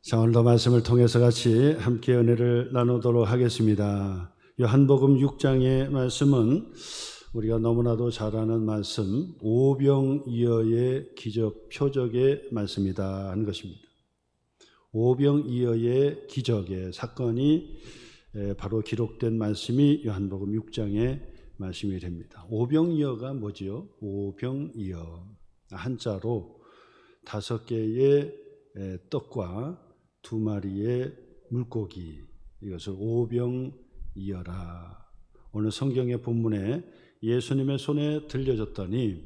자, 오늘도 말씀을 통해서 같이 함께 은혜를 나누도록 하겠습니다. 요한복음 6장의 말씀은 우리가 너무나도 잘 아는 말씀, 오병이어의 기적 표적의 말씀이다 하는 것입니다. 오병이어의 기적의 사건이 바로 기록된 말씀이 요한복음 6장의 말씀이 됩니다. 오병이어가 뭐지요? 오병이어, 한자로 5개의 떡과 2마리의 물고기, 이것을 오병이어라. 오늘 성경의 본문에 예수님의 손에 들려졌더니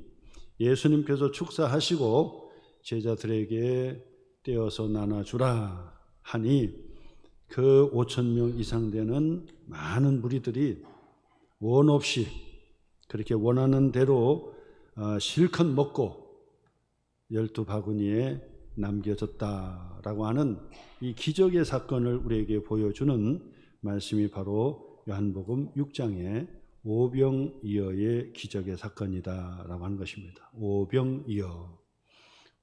예수님께서 축사하시고 제자들에게 떼어서 나눠주라 하니 그 5,000명 이상 되는 많은 무리들이 원 없이 그렇게 원하는 대로 실컷 먹고 12바구니에 남겨졌다라고 하는 이 기적의 사건을 우리에게 보여주는 말씀이 바로 요한복음 6장의 오병이어의 기적의 사건이다라고 하는 것입니다. 오병이어.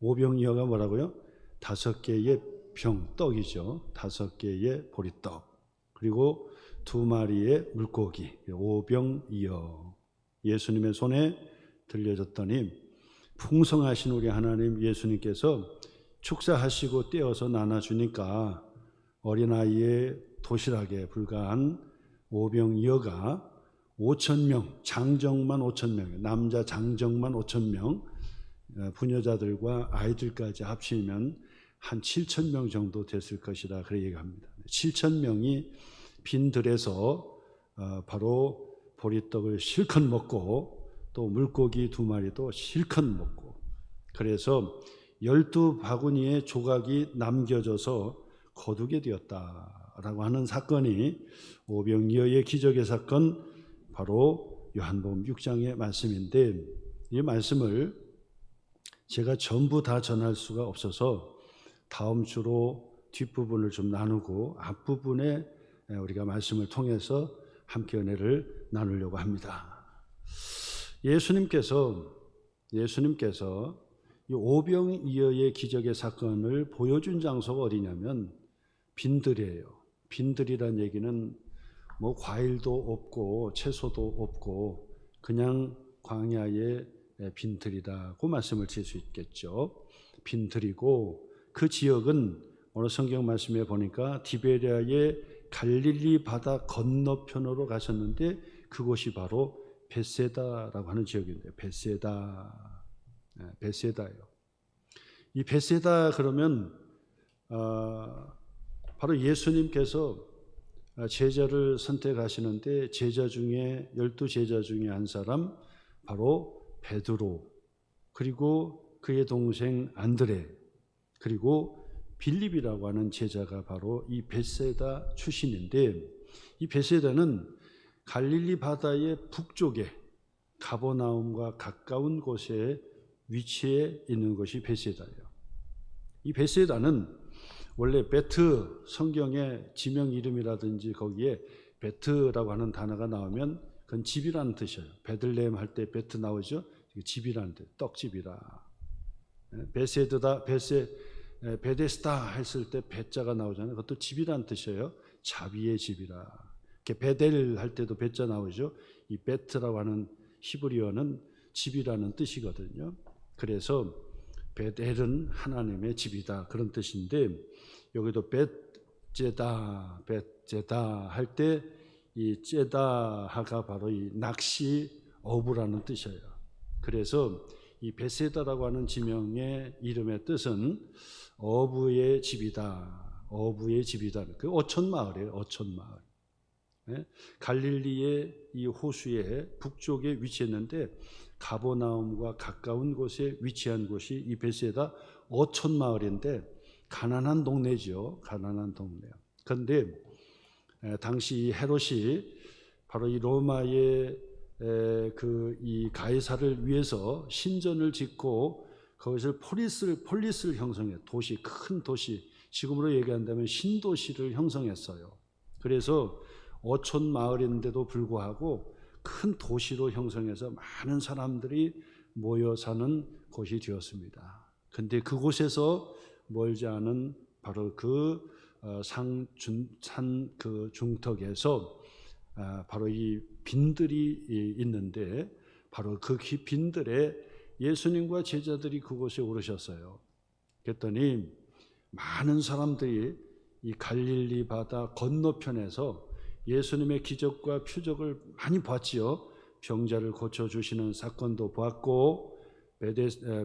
오병이어가 뭐라고요? 5개의 병, 떡이죠. 5개의 보리떡. 그리고 2마리의 물고기. 오병이어. 예수님의 손에 들려졌더니 풍성하신 우리 하나님 예수님께서 축사하시고 떼어서 나눠주니까 어린아이의 도시락에 불과한 오병이어가 5,000명, 장정만 5,000명, 남자 장정만 5,000명, 부녀자들과 아이들까지 합치면 한 7,000명 정도 됐을 것이라 그렇게 얘기합니다. 7,000명이 빈들에서 바로 보리떡을 실컷 먹고 또 물고기 2마리도 실컷 먹고, 그래서 12바구니의 조각이 남겨져서 거두게 되었다라고 하는 사건이 오병이어의 기적의 사건, 바로 요한복음 6장의 말씀인데, 이 말씀을 제가 전부 다 전할 수가 없어서 다음 주로 뒷부분을 좀 나누고 앞부분에 우리가 말씀을 통해서 함께 은혜를 나누려고 합니다. 예수님께서 이 오병이어의 기적의 사건을 보여준 장소가 어디냐면 빈들이에요. 빈들이란 얘기는 뭐 과일도 없고 채소도 없고 그냥 광야의 빈들이라고 말씀을 드릴 수 있겠죠. 빈들이고 그 지역은 오늘 성경 말씀에 보니까 디베랴의 갈릴리 바다 건너편으로 가셨는데 그곳이 바로 벳세다라고 하는 지역인데요. 벳세다예요. 이 벳세다 그러면 바로 예수님께서 제자를 선택하시는데 제자 중에 12제자 중에 한 사람 바로 베드로, 그리고 그의 동생 안드레, 그리고 빌립이라고 하는 제자가 바로 이 벳세다 출신인데, 이 벳세다는 갈릴리 바다의 북쪽에 가버나움과 가까운 곳에 위치해 있는 것이 벳세다예요. 이 벳세다는 원래 베트, 성경의 지명 이름이라든지 거기에 베트라고 하는 단어가 나오면 그건 집이라는 뜻이에요. 베들레헴 할 때 베트 나오죠. 집이라는 뜻, 떡집이라. 베데스다 했을 때 베자가 나오잖아요. 그것도 집이라는 뜻이에요. 자비의 집이라. 베델 할 때도 베자 나오죠. 이 베트라고 하는 히브리어는 집이라는 뜻이거든요. 그래서 베델은 하나님의 집이다, 그런 뜻인데, 여기도 벳제다 할 때 이 제다하가 바로 이 낚시 어부라는 뜻이에요. 그래서 이 벳세다라고 하는 지명의 이름의 뜻은 어부의 집이다, 어부의 집이다. 그 어촌 마을이에요. 어촌 마을. 갈릴리의 이 호수의 북쪽에 위치했는데 가버나움과 가까운 곳에 위치한 곳이 이 벳세다 어촌 마을인데 가난한 동네죠. 가난한 동네요. 그런데 당시 헤롯이 바로 이 로마의 이 가이사를 위해서 신전을 짓고 그것을 폴리스를 형성해, 도시, 큰 도시, 지금으로 얘기한다면 신도시를 형성했어요. 그래서 어촌 마을인데도 불구하고 큰 도시로 형성해서 많은 사람들이 모여 사는 곳이 되었습니다. 그런데 그곳에서 멀지 않은 바로 그 산 그 중턱에서 바로 이 빈들이 있는데 바로 그 빈들에 예수님과 제자들이 그곳에 오르셨어요. 그랬더니 많은 사람들이 이 갈릴리 바다 건너편에서 예수님의 기적과 표적을 많이 봤지요. 병자를 고쳐주시는 사건도 보았고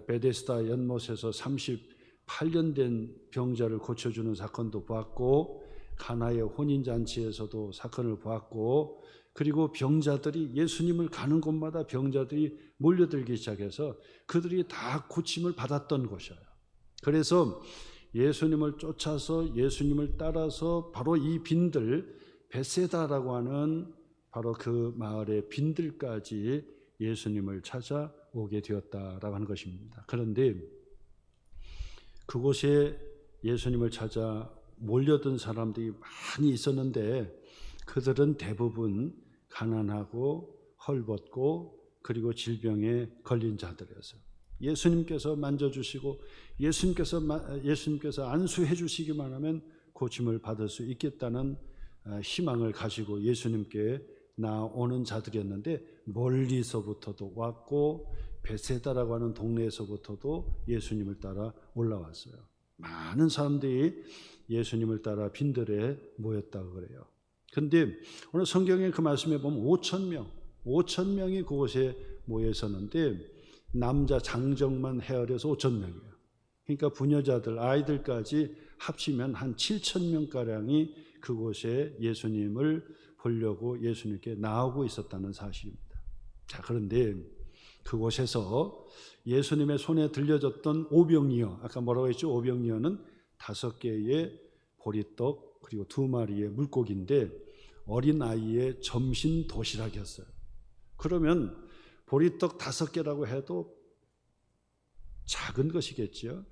베데스다 연못에서 38년 된 병자를 고쳐주는 사건도 보았고 가나의 혼인잔치에서도 사건을 보았고 그리고 병자들이 예수님을 가는 곳마다 병자들이 몰려들기 시작해서 그들이 다 고침을 받았던 곳이에요. 그래서 예수님을 쫓아서 예수님을 따라서 바로 이 빈들 베세다라고 하는 바로 그 마을의 빈들까지 예수님을 찾아오게 되었다라고 하는 것입니다. 그런데 그곳에 예수님을 찾아 몰려든 사람들이 많이 있었는데 그들은 대부분 가난하고 헐벗고 그리고 질병에 걸린 자들이었어요. 예수님께서 만져주시고 예수님께서 안수해 주시기만 하면 고침을 받을 수 있겠다는 희망을 가지고 예수님께 나오는 자들이었는데 멀리서부터도 왔고 베세다라고 하는 동네에서부터도 예수님을 따라 올라왔어요. 많은 사람들이 예수님을 따라 빈들에 모였다고 그래요. 그런데 오늘 성경에 그 말씀에 보면 5천 명이 그곳에 모여 있었는데 남자 장정만 헤아려서 5천 명이에요. 그러니까 부녀자들, 아이들까지 합치면 한 7천 명가량이 그곳에 예수님을 보려고 예수님께 나오고 있었다는 사실입니다. 자, 그런데 그곳에서 예수님의 손에 들려졌던 오병이어, 아까 뭐라고 했죠? 오병이어는 5개의 보리떡 그리고 2마리의 물고기인데 어린아이의 점심 도시락이었어요. 그러면 보리떡 5개라고 해도 작은 것이겠죠.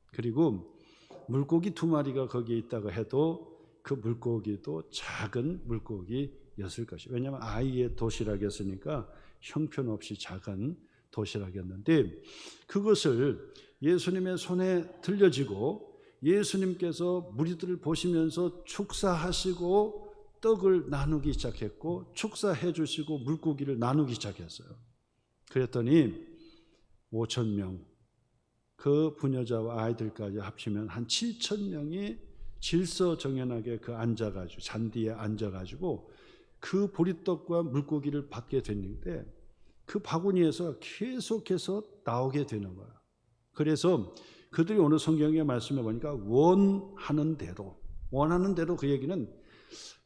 그리고 물고기 2마리가 거기에 있다고 해도 그 물고기도 작은 물고기였을 것이에요. 왜냐하면 아이의 도시락이었으니까 형편없이 작은 도시락이었는데 그것을 예수님의 손에 들려지고 예수님께서 무리들을 보시면서 축사하시고 떡을 나누기 시작했고 축사해 주시고 물고기를 나누기 시작했어요. 그랬더니 5천 명, 그 부녀자와 아이들까지 합치면 한 7천 명이 질서정연하게 그 앉아가지고 잔디에 앉아가지고 그 보리떡과 물고기를 받게 됐는데 그 바구니에서 계속해서 나오게 되는 거예요. 그래서 그들이 오늘 성경의 말씀에 보니까 원하는 대로 그 얘기는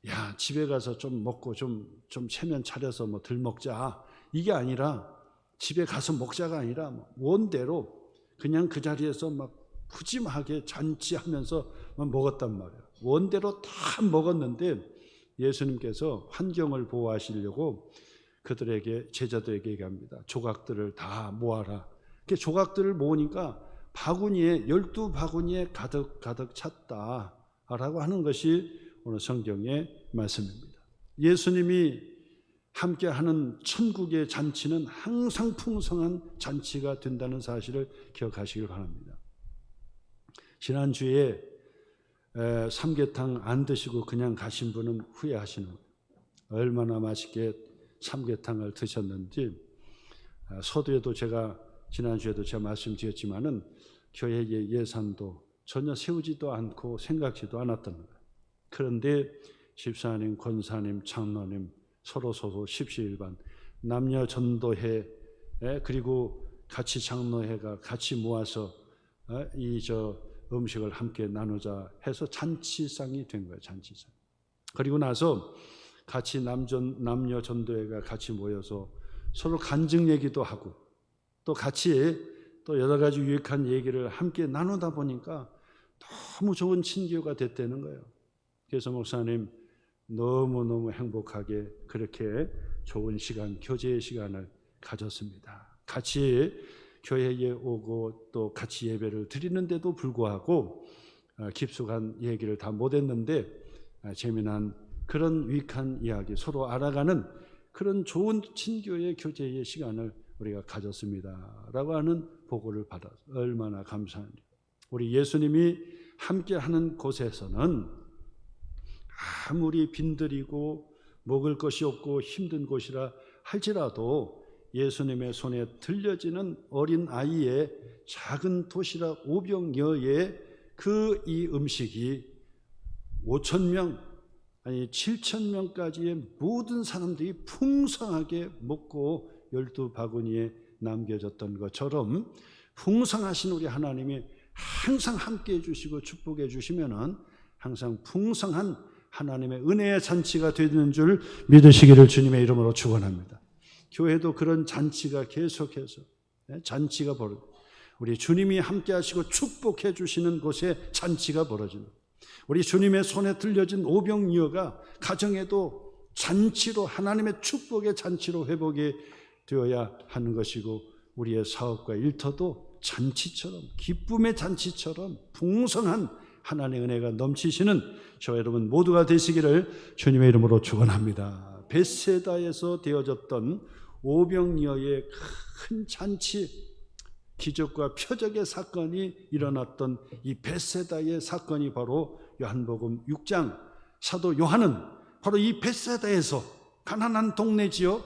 야 집에 가서 좀 먹고 좀 체면 차려서 뭐 덜 먹자 이게 아니라 집에 가서 먹자가 아니라 원대로 그냥 그 자리에서 막 푸짐하게 잔치하면서 먹었단 말이에요. 원대로 다 먹었는데 예수님께서 환경을 보호하시려고 그들에게 제자들에게 얘기합니다. 조각들을 다 모아라. 조각들을 모으니까 바구니에 12바구니에 가득 찼다라고 하는 것이 오늘 성경의 말씀입니다. 예수님이 함께하는 천국의 잔치는 항상 풍성한 잔치가 된다는 사실을 기억하시길 바랍니다. 지난주에 삼계탕 안 드시고 그냥 가신 분은 후회하시는 거예요. 얼마나 맛있게 삼계탕을 드셨는지. 서두에도 제가 지난주에도 제가 말씀드렸지만은 교회의 예산도 전혀 세우지도 않고 생각지도 않았던 거예요. 그런데 집사님, 권사님, 장로님 서로 십시일반 남녀 전도회 그리고 같이 장로회가 같이 모아서 음식을 함께 나누자 해서 잔치상이 된 거예요. 잔치상. 그리고 나서 같이 남녀 전도회가 같이 모여서 서로 간증 얘기도 하고 또 같이 또 여러 가지 유익한 얘기를 함께 나누다 보니까 너무 좋은 친교가 됐다는 거예요. 그래서 목사님 너무너무 행복하게 그렇게 좋은 시간, 교제의 시간을 가졌습니다. 같이 교회에 오고 또 같이 예배를 드리는데도 불구하고 깊숙한 얘기를 다 못했는데 재미난 그런 유익한 이야기 서로 알아가는 그런 좋은 친교의 교제의 시간을 우리가 가졌습니다 라고 하는 보고를 받아서 얼마나 감사합니다. 우리 예수님이 함께하는 곳에서는 아무리 빈들이고 먹을 것이 없고 힘든 곳이라 할지라도 예수님의 손에 들려지는 어린 아이의 작은 도시락 오병여의 그 이 음식이 5,000명 아니 7,000명까지의 모든 사람들이 풍성하게 먹고 12바구니에 남겨졌던 것처럼 풍성하신 우리 하나님이 항상 함께해 주시고 축복해 주시면은 항상 풍성한 하나님의 은혜의 잔치가 되는 줄 믿으시기를 주님의 이름으로 축원합니다. 교회도 그런 잔치가 계속해서 잔치가 벌어집니다. 우리 주님이 함께 하시고 축복해 주시는 곳에 잔치가 벌어집니다. 우리 주님의 손에 들려진 오병이어가 가정에도 잔치로 하나님의 축복의 잔치로 회복이 되어야 하는 것이고 우리의 사업과 일터도 잔치처럼 기쁨의 잔치처럼 풍성한 하나님의 은혜가 넘치시는 저 여러분 모두가 되시기를 주님의 이름으로 축원합니다. 벳세다에서 되어졌던 오병이어의 큰 잔치 기적과 표적의 사건이 일어났던 이 벳세다의 사건이 바로 요한복음 6장 사도 요한은 바로 이 벳세다에서 가난한 동네지요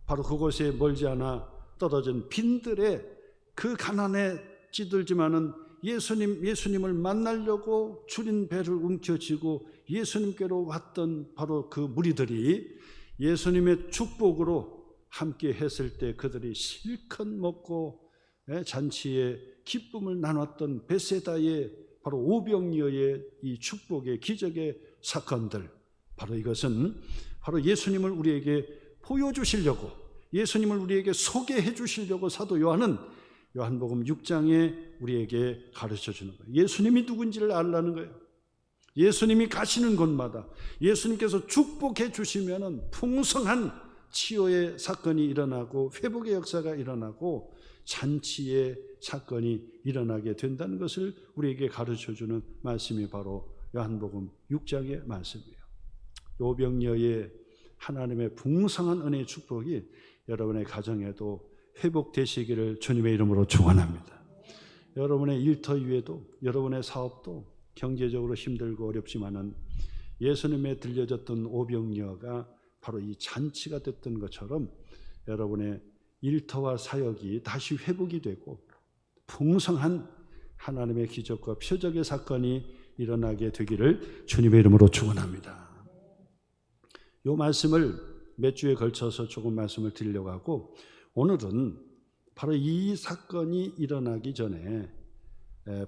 바로 그곳에 멀지 않아 떨어진 빈들의 그 가난에 찌들지만은 예수님을 만나려고 줄인 배를 움켜쥐고 예수님께로 왔던 바로 그 무리들이 예수님의 축복으로 함께 했을 때 그들이 실컷 먹고 잔치의 기쁨을 나눴던 벳세다의 바로 오병이어의 이 축복의 기적의 사건들 바로 이것은 바로 예수님을 우리에게 보여주시려고 예수님을 우리에게 소개해 주시려고 사도 요한은 요한복음 6장에 우리에게 가르쳐주는 거예요. 예수님이 누군지를 알라는 거예요. 예수님이 가시는 곳마다 예수님께서 축복해 주시면 풍성한 치유의 사건이 일어나고 회복의 역사가 일어나고 잔치의 사건이 일어나게 된다는 것을 우리에게 가르쳐주는 말씀이 바로 요한복음 6장의 말씀이에요. 오병이어의 하나님의 풍성한 은혜의 축복이 여러분의 가정에도 회복되시기를 주님의 이름으로 축원합니다. 여러분의 일터 위에도 여러분의 사업도 경제적으로 힘들고 어렵지만은 예수님에 들려졌던 오병이어가 바로 이 잔치가 됐던 것처럼 여러분의 일터와 사역이 다시 회복이 되고 풍성한 하나님의 기적과 표적의 사건이 일어나게 되기를 주님의 이름으로 축원합니다. 이 말씀을 몇 주에 걸쳐서 조금 말씀을 드리려고 하고 오늘은 바로 이 사건이 일어나기 전에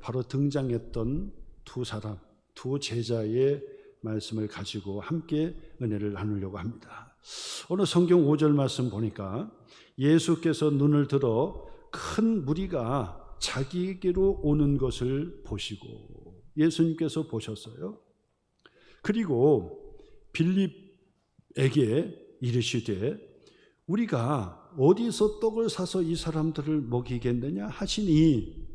바로 등장했던 두 사람, 두 제자의 말씀을 가지고 함께 은혜를 나누려고 합니다. 오늘 성경 5절 말씀 보니까 예수께서 눈을 들어 큰 무리가 자기에게로 오는 것을 보시고 예수님께서 보셨어요. 그리고 빌립에게 이르시되 우리가 어디서 떡을 사서 이 사람들을 먹이겠느냐 하시니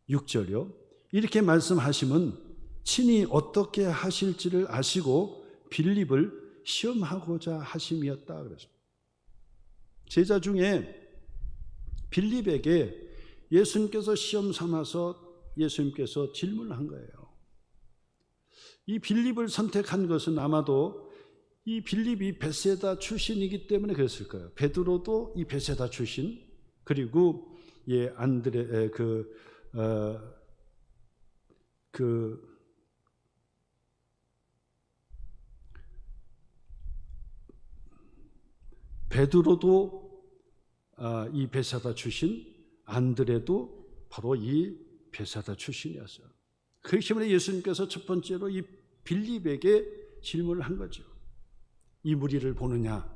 6절이요. 이렇게 말씀하시면 친히 어떻게 하실지를 아시고 빌립을 시험하고자 하심이었다 그랬습니다. 제자 중에 빌립에게 예수님께서 시험 삼아서 예수님께서 질문을 한 거예요. 이 빌립을 선택한 것은 아마도 이 빌립이 벳세다 출신이기 때문에 그랬을 거예요. 베드로도 이 벳세다 출신, 그리고 안드레 베드로도 이 벳세다 출신, 안드레도 바로 이 벳세다 출신이었어요. 그렇기 때문에 예수님께서 첫 번째로 이 빌립에게 질문을 한 거죠. 이 무리를 보느냐?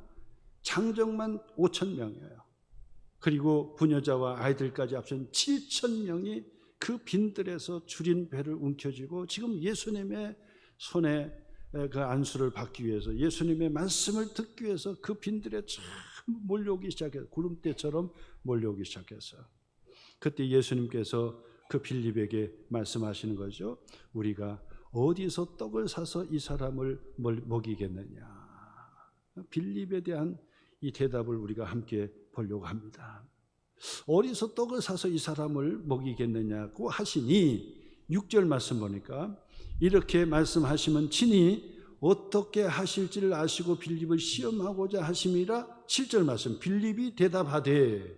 장정만 5,000명이에요. 그리고 부녀자와 아이들까지 합친 7,000명이 그 빈들에서 줄인 배를 움켜쥐고 지금 예수님의 손에 그 안수를 받기 위해서 예수님의 말씀을 듣기 위해서 그 빈들에 참 몰려오기 시작했어요. 구름대처럼 몰려오기 시작했어요. 그때 예수님께서 그 빌립에게 말씀하시는 거죠. 우리가 어디서 떡을 사서 이 사람을 먹이겠느냐. 빌립에 대한 이 대답을 우리가 함께 보려고 합니다. 어디서 떡을 사서 이 사람을 먹이겠느냐고 하시니 6절 말씀 보니까 이렇게 말씀하시면 친히 어떻게 하실지를 아시고 빌립을 시험하고자 하심이라. 7절 말씀, 빌립이 대답했어요.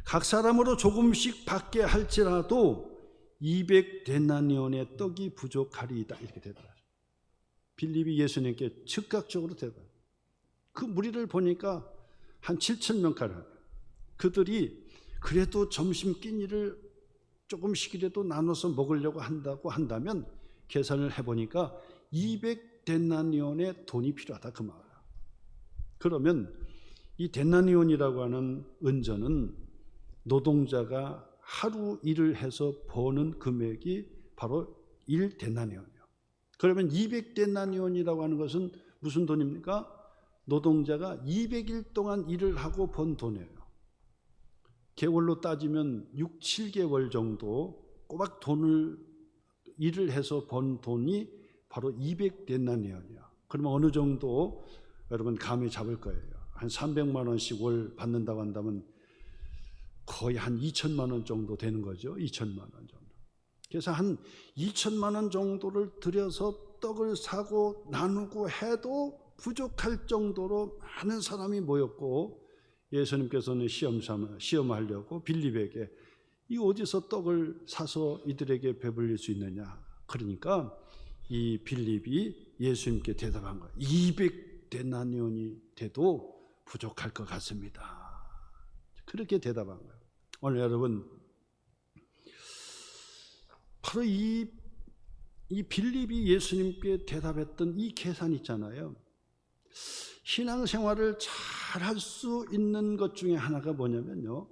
각 사람으로 조금씩 받게 할지라도 200데나리온의 떡이 부족하리이다. 이렇게 대답하죠. 빌립이 예수님께 즉각적으로 대답해요. 그 무리를 보니까 한 7,000명가량, 그들이 그래도 점심 끼니를 조금씩이라도 나눠서 먹으려고 한다면 계산을 해보니까 200데나리온의 돈이 필요하다, 그 말이에요. 그러면 이 데나리온이라고 하는 은전은 노동자가 하루 일을 해서 버는 금액이 바로 1데나리온이에요. 그러면 200데나리온이라고 하는 것은 무슨 돈입니까? 노동자가 200일 동안 일을 하고 번 돈이에요. 개월로 따지면 6, 7개월 정도 꼬박 일을 해서 번 돈이 바로 200데나리온이야. 그러면 어느 정도 여러분 감이 잡을 거예요. 한 300만 원씩 월 받는다고 한다면 거의 한 2천만 원 정도 되는 거죠. 2천만 원 정도. 그래서 한 2천만 원 정도를 들여서 떡을 사고 나누고 해도 부족할 정도로 많은 사람이 모였고, 예수님께서는 시험하려고 빌립에게 이 어디서 떡을 사서 이들에게 배불릴 수 있느냐. 그러니까 이 빌립이 예수님께 대답한 거예요. 200데나리온이 돼도 부족할 것 같습니다. 그렇게 대답한 거예요. 오늘 여러분, 바로 이 빌립이 예수님께 대답했던 이 계산 있잖아요. 신앙생활을 잘 할 수 있는 것 중에 하나가 뭐냐면요,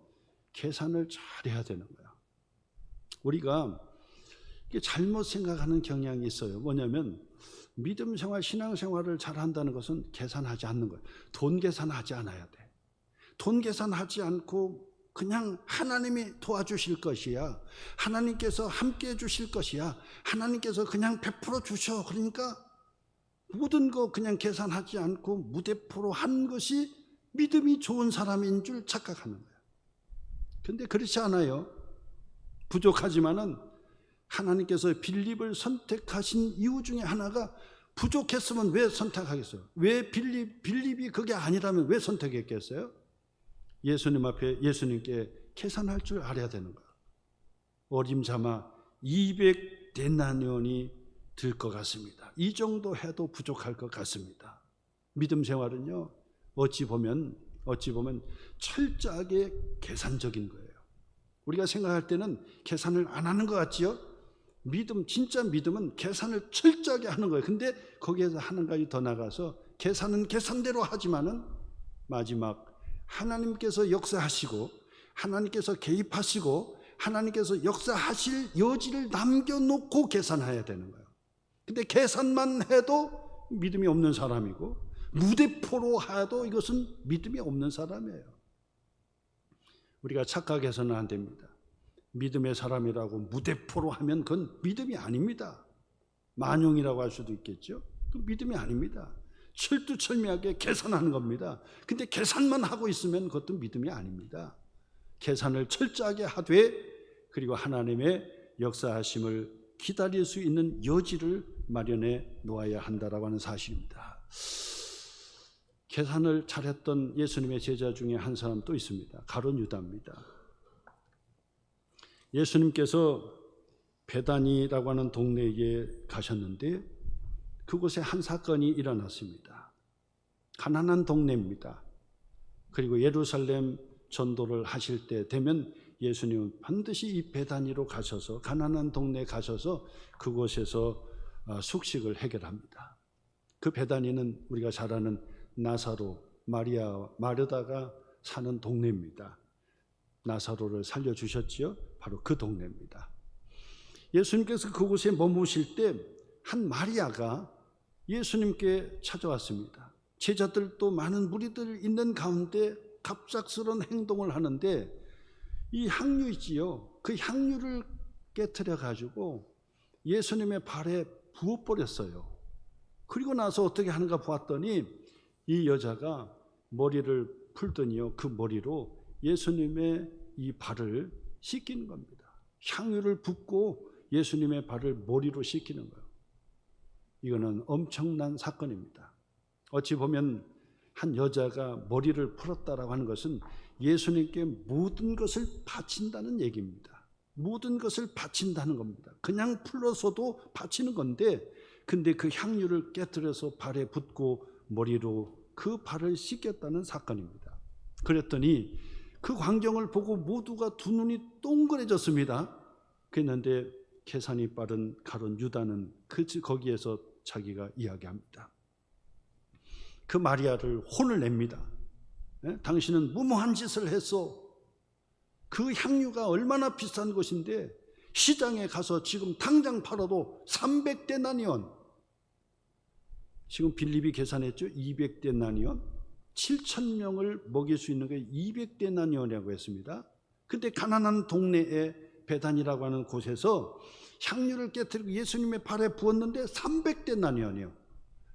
계산을 잘 해야 되는 거야. 우리가 잘못 생각하는 경향이 있어요. 뭐냐면 믿음생활, 신앙생활을 잘 한다는 것은 계산하지 않는 거예요. 돈 계산하지 않아야 돼. 돈 계산하지 않고 그냥 하나님이 도와주실 것이야, 하나님께서 함께 해주실 것이야, 하나님께서 그냥 베풀어 주셔. 그러니까 모든 거 그냥 계산하지 않고 무대포로 한 것이 믿음이 좋은 사람인 줄 착각하는 거예요. 그런데 그렇지 않아요. 부족하지만은 하나님께서 빌립을 선택하신 이유 중에 하나가, 부족했으면 왜 선택하겠어요? 왜 빌립이 그게 아니라면 왜 선택했겠어요? 예수님 앞에 예수님께 계산할 줄 알아야 되는 거예요. 어림잡아 200데나리온이 들 것 같습니다. 이 정도 해도 부족할 것 같습니다. 믿음 생활은요, 어찌 보면 철저하게 계산적인 거예요. 우리가 생각할 때는 계산을 안 하는 것 같지요? 진짜 믿음은 계산을 철저하게 하는 거예요. 근데 거기에서 한 가지 더 나가서, 계산은 계산대로 하지만은 마지막 하나님께서 역사하시고 하나님께서 개입하시고 하나님께서 역사하실 여지를 남겨놓고 계산해야 되는 거예요. 근데 계산만 해도 믿음이 없는 사람이고, 무대포로 해도 이것은 믿음이 없는 사람이에요. 우리가 착각해서는 안 됩니다. 믿음의 사람이라고 무대포로 하면 그건 믿음이 아닙니다. 만용이라고 할 수도 있겠죠. 그 믿음이 아닙니다. 철두철미하게 계산하는 겁니다. 근데 계산만 하고 있으면 그것도 믿음이 아닙니다. 계산을 철저하게 하되, 그리고 하나님의 역사하심을 기다릴 수 있는 여지를 마련해 놓아야 한다라고 하는 사실입니다. 계산을 잘했던 예수님의 제자 중에 한 사람 또 있습니다. 가룟 유다입니다. 예수님께서 베다니라고 하는 동네에 가셨는데 그곳에 한 사건이 일어났습니다. 가난한 동네입니다. 그리고 예루살렘 전도를 하실 때 되면 예수님은 반드시 이 베다니로 가셔서, 가난한 동네에 가셔서 그곳에서 숙식을 해결합니다. 그 베다니는 우리가 잘 아는 나사로, 마리아, 마르다가 사는 동네입니다. 나사로를 살려주셨지요? 바로 그 동네입니다. 예수님께서 그곳에 머무실 때 한 마리아가 예수님께 찾아왔습니다. 제자들도 많은 무리들 있는 가운데 갑작스러운 행동을 하는데, 이 향유 있지요? 그 향유를 깨트려 가지고 예수님의 발에 부어버렸어요. 그리고 나서 어떻게 하는가 보았더니 이 여자가 머리를 풀더니요, 그 머리로 예수님의 이 발을 씻기는 겁니다. 향유를 붓고 예수님의 발을 머리로 씻기는 거예요. 이거는 엄청난 사건입니다. 어찌 보면 한 여자가 머리를 풀었다라고 하는 것은 예수님께 모든 것을 바친다는 얘기입니다. 모든 것을 바친다는 겁니다. 그냥 풀어서도 바치는 건데, 근데 그 향유를 깨뜨려서 발에 붓고 머리로 그 발을 씻겼다는 사건입니다. 그랬더니 그 광경을 보고 모두가 두 눈이 동그래졌습니다. 그랬는데 계산이 빠른 가룟 유다는 거기에서 자기가 이야기합니다. 그 마리아를 혼을 냅니다. 당신은 무모한 짓을 했어. 그 향유가 얼마나 비싼 것인데 시장에 가서 지금 당장 팔아도 300데나니온, 지금 빌립이 계산했죠. 200데나니온, 7,000명을 먹일 수 있는 게 200데나니온이라고 했습니다. 근데 가난한 동네에 베단이라고 하는 곳에서 향유를 깨뜨리고 예수님의 발에 부었는데 300데나니온이요.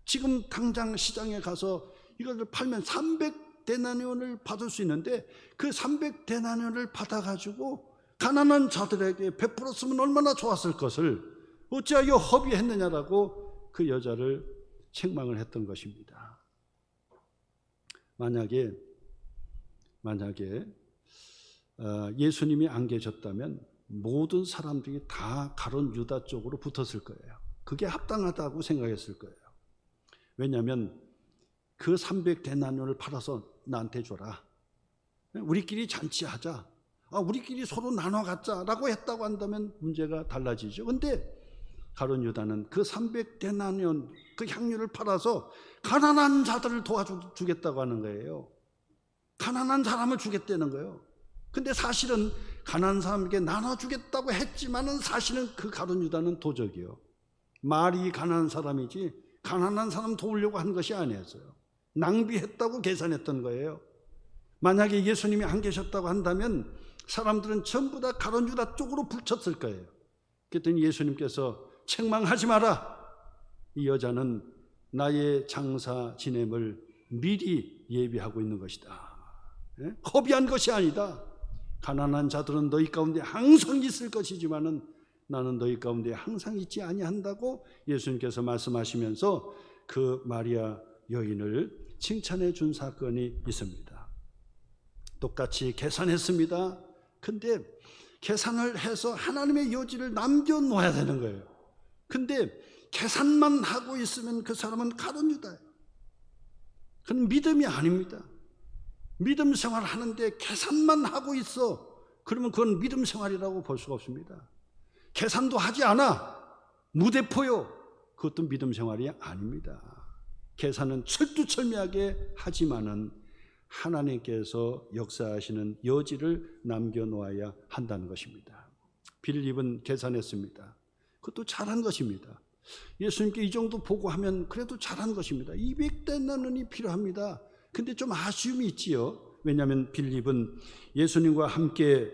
지금 당장 시장에 가서 이것을 팔면 300데나니온을 받을 수 있는데 그 300데나니온을 받아가지고 가난한 자들에게 베풀었으면 얼마나 좋았을 것을 어찌하여 허비했느냐라고 그 여자를 책망을 했던 것입니다. 만약에 예수님이 안 계셨다면 모든 사람들이 다 가룟 유다 쪽으로 붙었을 거예요. 그게 합당하다고 생각했을 거예요. 왜냐하면 그 300데나니온을 팔아서 나한테 줘라. 우리끼리 잔치하자. 우리끼리 서로 나눠 갖자라고 했다고 한다면 문제가 달라지죠. 근데 가룟 유다는 그 300데나니온 그 향유를 팔아서 가난한 자들을 도와주겠다고 하는 거예요. 가난한 사람을 주겠다는 거예요. 근데 사실은 가난한 사람에게 나눠주겠다고 했지만은 사실은 그 가룟 유다는 도적이요. 말이 가난한 사람이지 가난한 사람 도우려고 한 것이 아니었어요. 낭비했다고 계산했던 거예요. 만약에 예수님이 안 계셨다고 한다면 사람들은 전부 다 가룟 유다 쪽으로 붙였을 거예요. 그랬더니 예수님께서 책망하지 마라. 이 여자는 나의 장사 지냄을 미리 예비하고 있는 것이다. 허비한 것이 아니다. 가난한 자들은 너희 가운데 항상 있을 것이지만은 나는 너희 가운데 항상 있지 아니한다고 예수님께서 말씀하시면서 그 마리아 여인을 칭찬해 준 사건이 있습니다. 똑같이 계산했습니다. 근데 계산을 해서 하나님의 여지를 남겨놓아야 되는 거예요. 근데 계산만 하고 있으면 그 사람은 가룟 유다예요. 그건 믿음이 아닙니다. 믿음 생활 하는데 계산만 하고 있어. 그러면 그건 믿음 생활이라고 볼 수가 없습니다. 계산도 하지 않아. 무대포요. 그것도 믿음 생활이 아닙니다. 계산은 철두철미하게 하지만은 하나님께서 역사하시는 여지를 남겨놓아야 한다는 것입니다. 빌립은 계산했습니다. 그것도 잘한 것입니다. 예수님께 이 정도 보고하면 그래도 잘한 것입니다. 200데나니온이 필요합니다. 근데 좀 아쉬움이 있지요. 왜냐하면 빌립은 예수님과 함께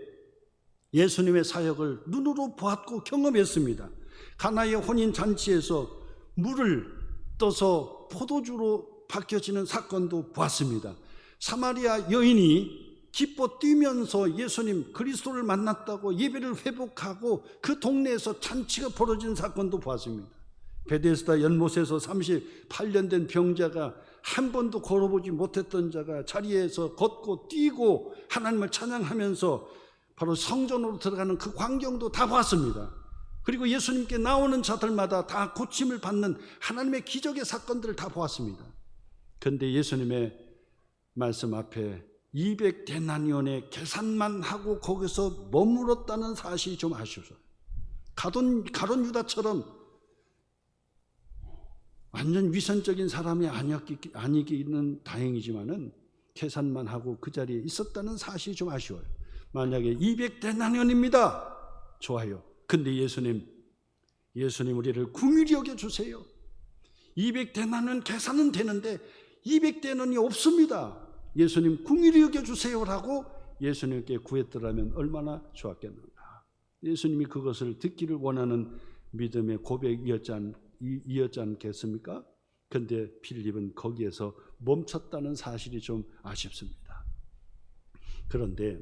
예수님의 사역을 눈으로 보았고 경험했습니다. 가나의 혼인 잔치에서 물을 떠서 포도주로 바뀌어지는 사건도 보았습니다. 사마리아 여인이 기뻐 뛰면서 예수님 그리스도를 만났다고 예배를 회복하고 그 동네에서 잔치가 벌어진 사건도 보았습니다. 베데스다 연못에서 38년 된 병자가 한 번도 걸어보지 못했던 자가 자리에서 걷고 뛰고 하나님을 찬양하면서 바로 성전으로 들어가는 그 광경도 다 봤습니다. 그리고 예수님께 나오는 자들마다 다 고침을 받는 하나님의 기적의 사건들을 다 보았습니다. 그런데 예수님의 말씀 앞에 200데나니온의 계산만 하고 거기서 머물렀다는 사실이 좀 아쉬워요. 가룟 유다처럼 완전 위선적인 사람이 아니기는 다행이지만은 계산만 하고 그 자리에 있었다는 사실이 좀 아쉬워요. 만약에 200데나니온입니다. 좋아요. 근데 예수님 우리를 긍휼히 여겨주세요. 200데나니온 계산은 되는데 200데나니온이 없습니다. 예수님 긍휼히 여겨주세요라고 예수님께 구했더라면 얼마나 좋았겠는가. 예수님이 그것을 듣기를 원하는 믿음의 고백이었지 않겠습니까? 그런데 빌립은 거기에서 멈췄다는 사실이 좀 아쉽습니다. 그런데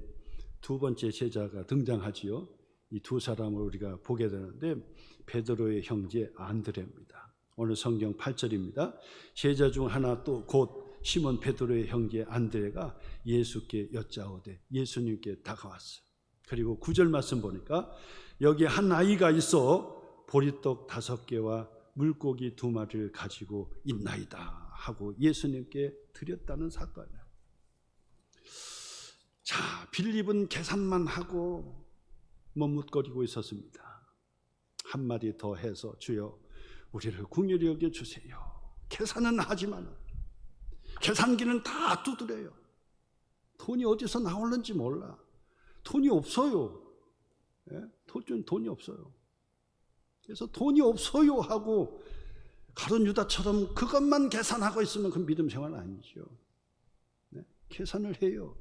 두 번째 제자가 등장하지요. 이 두 사람을 우리가 보게 되는데 베드로의 형제 안드레입니다. 오늘 성경 8절입니다. 제자 중 하나 또 곧 시몬 베드로의 형제 안드레가 예수께 여짜오되 예수님께 다가왔어요. 그리고 9절 말씀 보니까 여기 한 아이가 있어 보리떡 5개와 물고기 2마리를 가지고 있나이다 하고 예수님께 드렸다는 사건이에요. 자, 빌립은 계산만 하고 머뭇거리고 있었습니다. 한 마디 더 해서 주여 우리를 긍휼히 여겨 주세요. 계산은 하지만 계산기는 다 두드려요. 돈이 어디서 나오는지 몰라. 돈이 없어요. 예? 돈이 없어요. 그래서 돈이 없어요 하고 가룟 유다처럼 그것만 계산하고 있으면 그 믿음 생활 아니죠. 네? 계산을 해요.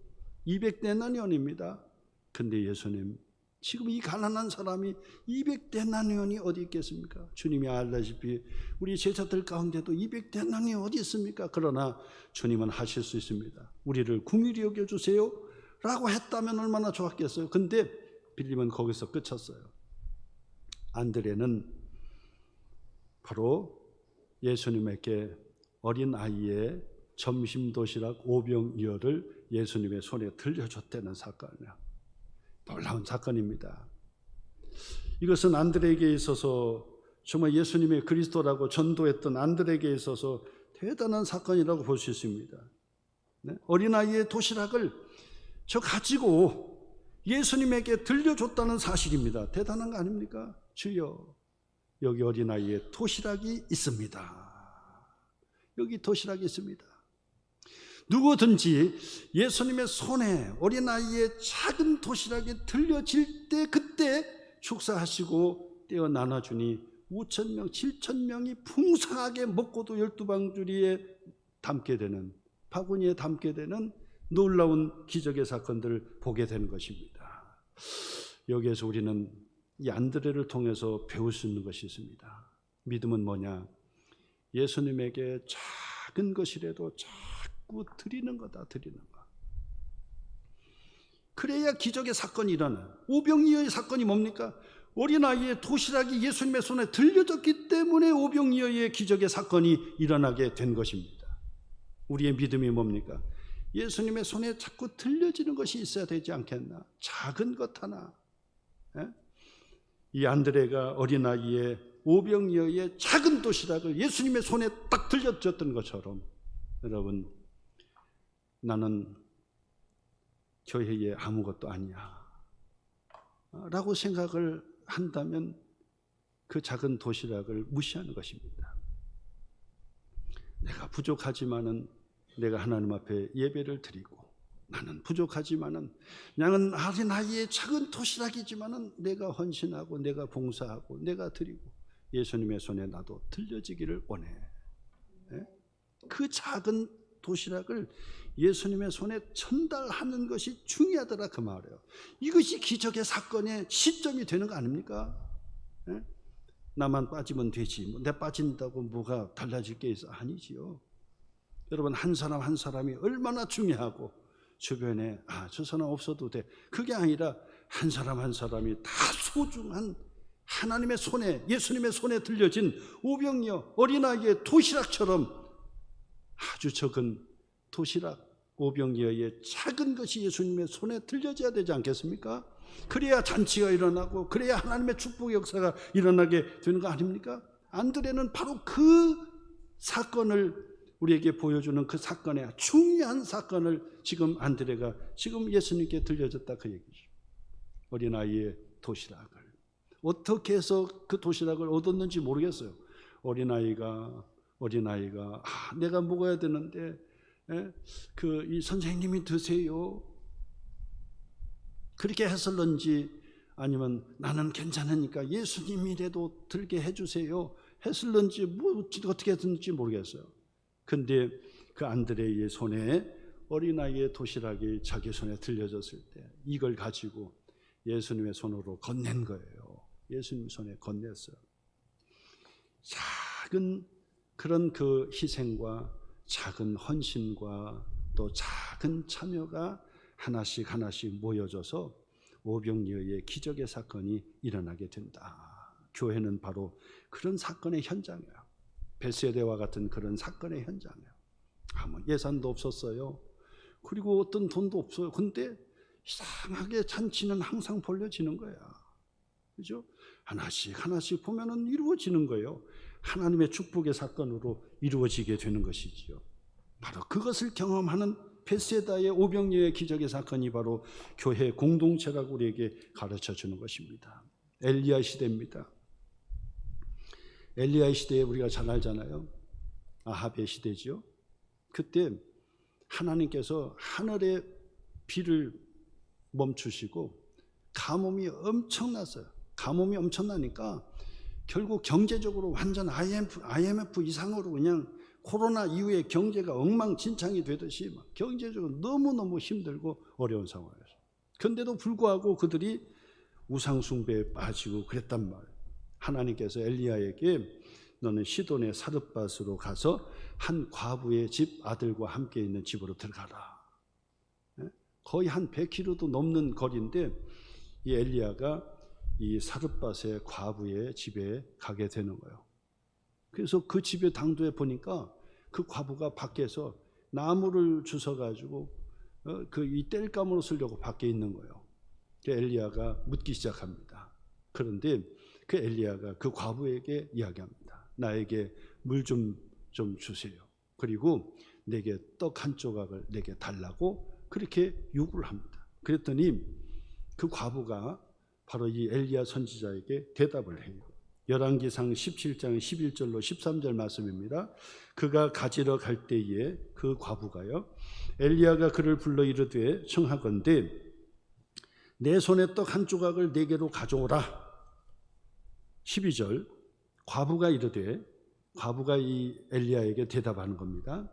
200데나리온입니다. 근데 예수님, 지금 이 가난한 사람이 200데나리온이 어디 있겠습니까? 주님이 알다시피 우리 제자들 가운데도 200데나리온이 어디 있습니까? 그러나 주님은 하실 수 있습니다. 우리를 긍휼히 여겨주세요 라고 했다면 얼마나 좋았겠어요. 근데 빌립은 거기서 끝쳤어요. 안드레는 바로 예수님에게 어린 아이의 점심 도시락 5병이어를 예수님의 손에 들려줬다는 사건이에요. 놀라운 사건입니다. 이것은 안드레에게 있어서 정말 예수님의 그리스도라고 전도했던 안드레에게 있어서 대단한 사건이라고 볼 수 있습니다. 네? 어린아이의 도시락을 저 가지고 예수님에게 들려줬다는 사실입니다. 대단한 거 아닙니까? 주여, 여기 어린아이의 도시락이 있습니다. 여기 도시락이 있습니다. 누구든지 예수님의 손에 어린아이의 작은 도시락이 들려질 때 그때 축사하시고 떼어 나눠주니 5,000명, 7,000명이 풍성하게 먹고도 12방주리에 담게 되는, 바구니에 담게 되는 놀라운 기적의 사건들을 보게 되는 것입니다. 여기에서 우리는 이 안드레를 통해서 배울 수 있는 것이 있습니다. 믿음은 뭐냐? 예수님에게 작은 것이라도 자꾸 드리는 거다, 드리는 거. 그래야 기적의 사건이 일어나요. 오병이어의 사건이 뭡니까? 어린아이의 도시락이 예수님의 손에 들려졌기 때문에 오병이어의 기적의 사건이 일어나게 된 것입니다. 우리의 믿음이 뭡니까? 예수님의 손에 자꾸 들려지는 것이 있어야 되지 않겠나? 작은 것 하나. 예? 이 안드레가 어린아이의 오병이어의 작은 도시락을 예수님의 손에 딱 들려줬던 것처럼 여러분, 나는 교회에 아무것도 아니야 라고 생각을 한다면 그 작은 도시락을 무시하는 것입니다. 내가 부족하지만은 내가 하나님 앞에 예배를 드리고, 나는 부족하지만은 나는 어린아이의 작은 도시락이지만은 내가 헌신하고 내가 봉사하고 내가 드리고 예수님의 손에 나도 들려지기를 원해. 그 작은 도시락을 예수님의 손에 전달하는 것이 중요하더라 그 말이에요. 이것이 기적의 사건의 시점이 되는 거 아닙니까? 나만 빠지면 되지, 내 빠진다고 뭐가 달라질 게 있어? 아니지요. 여러분, 한 사람 한 사람이 얼마나 중요하고 주변에 저 사람 없어도 돼, 그게 아니라 한 사람 한 사람이 다 소중한 하나님의 손에, 예수님의 손에 들려진 오병이어 어린아이의 도시락처럼 아주 적은 도시락, 오병이어의 작은 것이 예수님의 손에 들려져야 되지 않겠습니까? 그래야 잔치가 일어나고 그래야 하나님의 축복의 역사가 일어나게 되는 거 아닙니까? 안드레는 바로 그 사건을 우리에게 보여주는 그 사건의 중요한 사건을 지금 안드레가 지금 예수님께 들려줬다 그 얘기죠. 어린아이의 도시락을 어떻게 해서 그 도시락을 얻었는지 모르겠어요. 어린아이가 내가 먹어야 되는데 이 선생님이 드세요 그렇게 했을런지, 아니면 나는 괜찮으니까 예수님이라도 들게 해주세요 했을런지, 뭐 어떻게 했는지 모르겠어요. 근데 그 안드레의 손에 어린아이의 도시락이 자기 손에 들려졌을 때 이걸 가지고 예수님의 손으로 건넨 거예요. 예수님 손에 건넸어요. 작은 그런 그 희생과 작은 헌신과 또 작은 참여가 하나씩 하나씩 모여져서 오병이어의 기적의 사건이 일어나게 된다. 교회는 바로 그런 사건의 현장이에요. 벳세대와 같은 그런 사건의 현장이에요. 아무 예산도 없었어요. 그리고 어떤 돈도 없어요. 근데 이상하게 잔치는 항상 벌려지는 거야. 그죠? 하나씩 하나씩 보면은 이루어지는 거예요. 하나님의 축복의 사건으로 이루어지게 되는 것이지요. 바로 그것을 경험하는 벳세다의 오병이어의 기적의 사건이 바로 교회 공동체라고 우리에게 가르쳐 주는 것입니다. 엘리야 시대입니다. 엘리야 시대에 우리가 잘 알잖아요. 아합의 시대지요. 그때 하나님께서 하늘의 비를 멈추시고 가뭄이 엄청났어요. 가뭄이 엄청나니까 결국 경제적으로 완전 IMF 이상으로 그냥 코로나 이후에 경제가 엉망진창이 되듯이 막 경제적으로 너무너무 힘들고 어려운 상황이었어요. 그런데도 불구하고 그들이 우상숭배에 빠지고 그랬단 말이에요. 하나님께서 엘리야에게 너는 시돈의 사르밧으로 가서 한 과부의 집 아들과 함께 있는 집으로 들어가라. 거의 한 100km도 넘는 거리인데 이 엘리야가 이 사르밧의 과부의 집에 가게 되는 거예요. 그래서 그 집의 당도에 보니까 그 과부가 밖에서 나무를 주워가지고 이 땔감으로 쓰려고 밖에 있는 거예요. 엘리야가 묻기 시작합니다. 그런데 그 엘리야가 그 과부에게 이야기합니다. 나에게 물 좀 주세요. 그리고 내게 떡 한 조각을 내게 달라고 그렇게 요구를 합니다. 그랬더니 그 과부가 바로 이 엘리야 선지자에게 대답을 해요. 열왕기상 17장 11절로 13절 말씀입니다. 그가 가지러 갈 때에 그 과부가요, 엘리야가 그를 불러 이르되 청하건대 내 손에 떡 한 조각을 내게로 가져오라. 12절 과부가 이르되, 과부가 이 엘리야에게 대답하는 겁니다.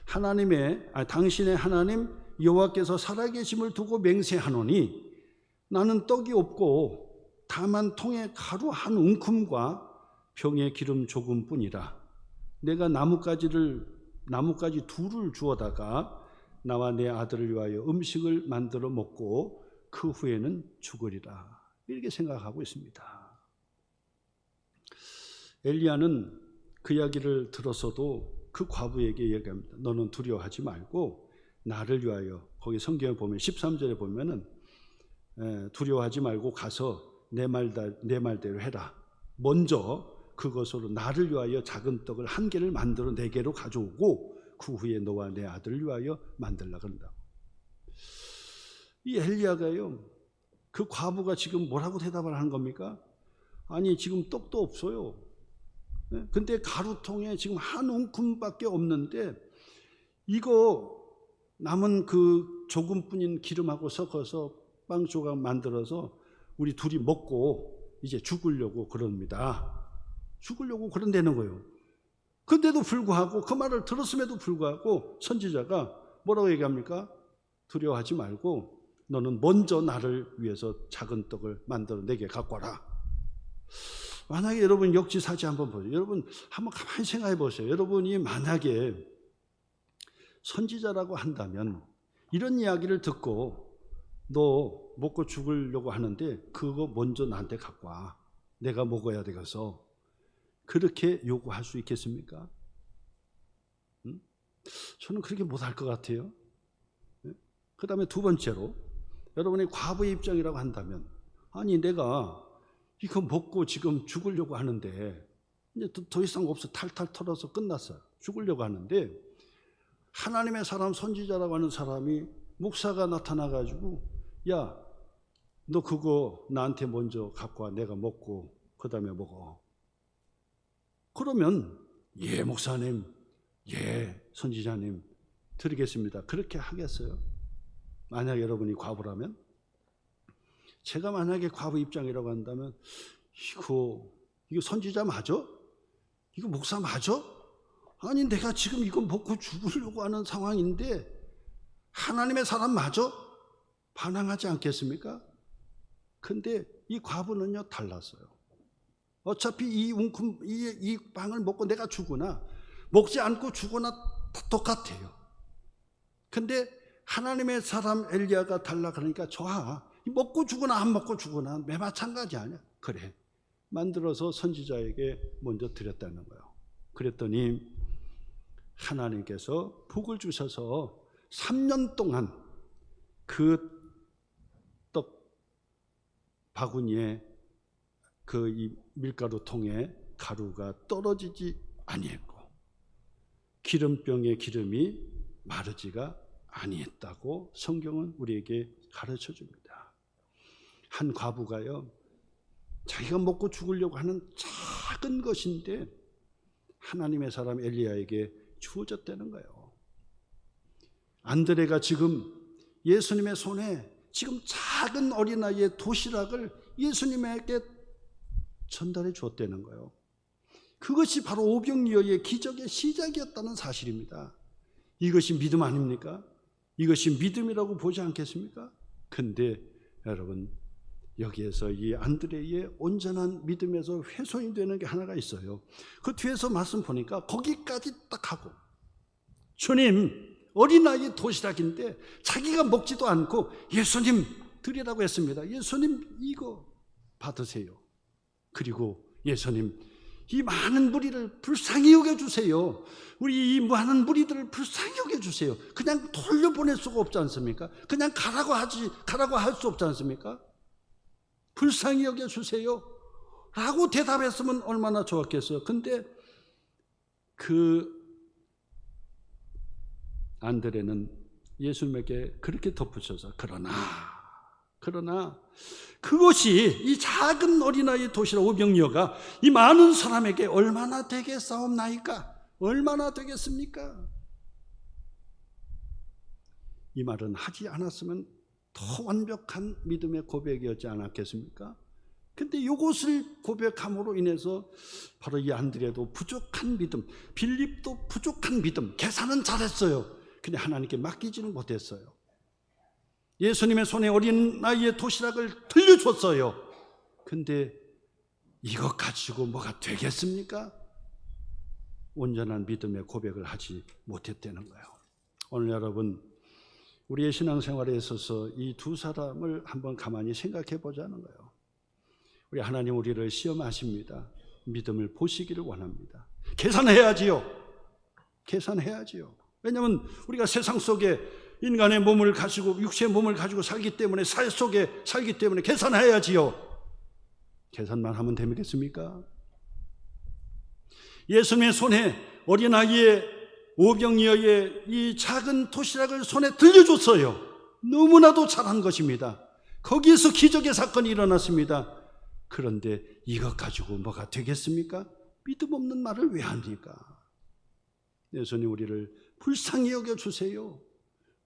당신의 하나님 여호와께서 살아계심을 두고 맹세하노니 나는 떡이 없고 다만 통에 가루 한 움큼과 병에 기름 조금뿐이라. 내가 나뭇가지 둘을 주워다가 나와 내 아들을 위하여 음식을 만들어 먹고 그 후에는 죽으리라. 이렇게 생각하고 있습니다. 엘리야는 그 이야기를 들어서도 그 과부에게 얘기합니다. 너는 두려워하지 말고 나를 위하여, 거기 성경에 보면 13절에 보면은 두려워하지 말고 가서 내 말대로 해라. 먼저 그것으로 나를 위하여 작은 떡을 한 개를 만들어 내게로 가져오고 그 후에 너와 내 아들을 위하여 만들라 그런다고. 이 엘리야가요, 그 과부가 지금 뭐라고 대답을 하는 겁니까? 아니 지금 떡도 없어요. 근데 가루통에 지금 한 움큼밖에 없는데 이거 남은 그 조금뿐인 기름하고 섞어서 빵 조각 만들어서 우리 둘이 먹고 이제 죽으려고 그럽니다. 죽으려고 그런다는 거예요. 근데도 불구하고, 그 말을 들었음에도 불구하고 선지자가 뭐라고 얘기합니까? 두려워하지 말고 너는 먼저 나를 위해서 작은 떡을 만들어 내게 갖고 와라. 만약에 여러분 역지사지 한번 보세요. 여러분 한번 가만히 생각해 보세요. 여러분이 만약에 선지자라고 한다면 이런 이야기를 듣고 너 먹고 죽으려고 하는데 그거 먼저 나한테 갖고 와. 내가 먹어야 되겠어. 그렇게 요구할 수 있겠습니까? 저는 그렇게 못할 것 같아요. 그 다음에 두 번째로, 여러분이 과부의 입장이라고 한다면, 아니 내가 이거 먹고 지금 죽으려고 하는데 이제 더 이상 없어. 탈탈 털어서 끝났어요. 죽으려고 하는데 하나님의 사람, 선지자라고 하는 사람이, 목사가 나타나가지고 야, 너 그거 나한테 먼저 갖고 와. 내가 먹고 그 다음에 먹어. 그러면 예 목사님, 예 선지자님 드리겠습니다. 그렇게 하겠어요? 만약 여러분이 과부라면? 제가 만약에 과부 입장이라고 한다면 이거 선지자 맞아? 이거 목사 맞아? 아니 내가 지금 이거 먹고 죽으려고 하는 상황인데 하나님의 사람 맞아? 반항하지 않겠습니까? 근데 이 과부는요 달랐어요. 어차피 이 빵을 먹고 내가 죽으나 먹지 않고 죽으나 다 똑같아요. 근데 하나님의 사람 엘리야가 달라 그러니까 좋아. 먹고 죽으나 안 먹고 죽으나 매 마찬가지 아니야. 그래. 만들어서 선지자에게 먼저 드렸다는 거예요. 그랬더니 하나님께서 복을 주셔서 3년 동안 그 떡 바구니에 그 이 밀가루 통에 가루가 떨어지지 아니했고 기름병의 기름이 마르지가 아니했다고 성경은 우리에게 가르쳐 줍니다. 한 과부가요, 자기가 먹고 죽으려고 하는 작은 것인데 하나님의 사람 엘리야에게 주어졌다는 거예요. 안드레가 지금 예수님의 손에 지금 작은 어린아이의 도시락을 예수님에게 전달해 주었다는 거예요. 그것이 바로 오병이어의 기적의 시작이었다는 사실입니다. 이것이 믿음 아닙니까? 이것이 믿음이라고 보지 않겠습니까? 근데 여러분, 여기에서 이 안드레의 온전한 믿음에서 훼손이 되는 게 하나가 있어요. 그 뒤에서 말씀 보니까 거기까지 딱 하고, 주님, 어린아이 도시락인데 자기가 먹지도 않고 예수님 드리라고 했습니다. 예수님 이거 받으세요. 그리고 예수님, 이 많은 무리를 불쌍히 여겨주세요. 우리 이 많은 무리들을 불쌍히 여겨주세요. 그냥 돌려보낼 수가 없지 않습니까? 그냥 가라고 할 수 없지 않습니까? 불쌍히 여겨주세요 라고 대답했으면 얼마나 좋았겠어요. 근데 그 안드레는 예수님에게 그렇게 덧붙여서 그러나 그것이 이 작은 어린아이 도시락 오병이어가 이 많은 사람에게 얼마나 되겠사옵나이까? 얼마나 되겠습니까? 이 말은 하지 않았으면 더 완벽한 믿음의 고백이었지 않았겠습니까? 근데 이것을 고백함으로 인해서 바로 이 안드레도 부족한 믿음, 빌립도 부족한 믿음, 계산은 잘했어요. 근데 하나님께 맡기지는 못했어요. 예수님의 손에 어린아이의 도시락을 들려줬어요. 근데 이것 가지고 뭐가 되겠습니까? 온전한 믿음의 고백을 하지 못했다는 거예요. 오늘 여러분, 우리의 신앙생활에 있어서 이 두 사람을 한번 가만히 생각해 보자는 거예요. 우리 하나님 우리를 시험하십니다. 믿음을 보시기를 원합니다. 계산해야지요. 왜냐하면 우리가 세상 속에 인간의 몸을 가지고, 육체의 몸을 가지고 살기 때문에, 사회 속에 살기 때문에 계산해야지요. 계산만 하면 되겠습니까? 예수님의 손에 어린아이의 오병이어의 이 작은 도시락을 손에 들려줬어요. 너무나도 잘한 것입니다. 거기에서 기적의 사건이 일어났습니다. 그런데 이것 가지고 뭐가 되겠습니까? 믿음 없는 말을 왜 합니까? 예수님 우리를 불쌍히 여겨주세요.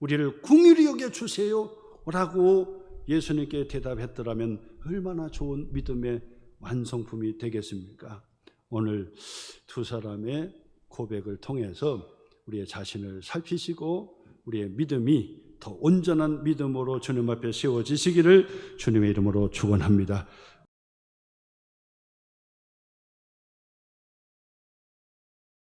우리를 긍휼히 여겨주세요 라고 예수님께 대답했더라면 얼마나 좋은 믿음의 완성품이 되겠습니까? 오늘 두 사람의 고백을 통해서 우리의 자신을 살피시고 우리의 믿음이 더 온전한 믿음으로 주님 앞에 세워지시기를 주님의 이름으로 축원합니다.